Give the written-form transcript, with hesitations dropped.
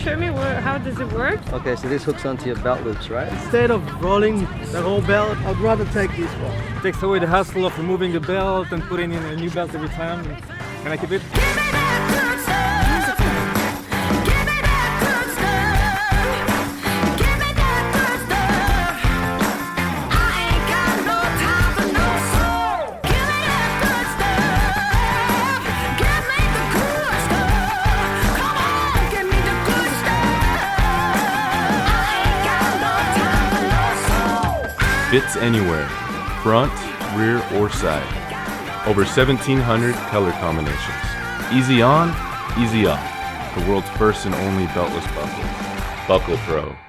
show me how does it work? Okay, so this hooks onto your belt loops, right? Instead of rolling the whole belt, I'd rather take this one. It takes away the hassle of removing the belt and putting in a new belt every time. Can I keep it? Fits anywhere, front, rear, or side. Over 1,700 color combinations. Easy on, easy off. The world's first and only beltless buckle. Buckle Pro.